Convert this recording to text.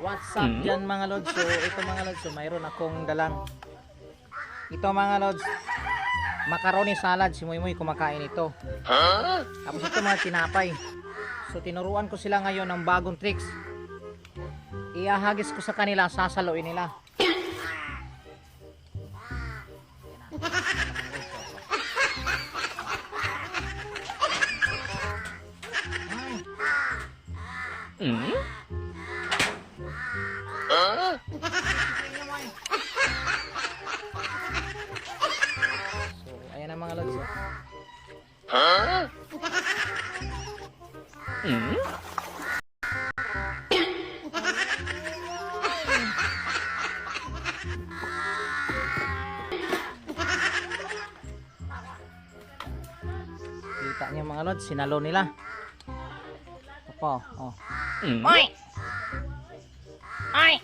What's up dyan mga lods? So ito mga lods, so mayroon akong dalang ito mga lods, macaroni salad. Si Muy Muy kumakain ito. Tapos ito mga tinapay. So tinuruan ko sila ngayon ng bagong tricks. Iahagis ko sa kanila, sasaluin nila. So ayan ang mga lods. Kita niyo mga lods, sinalo nila. Opo, oh. Oy! Oy!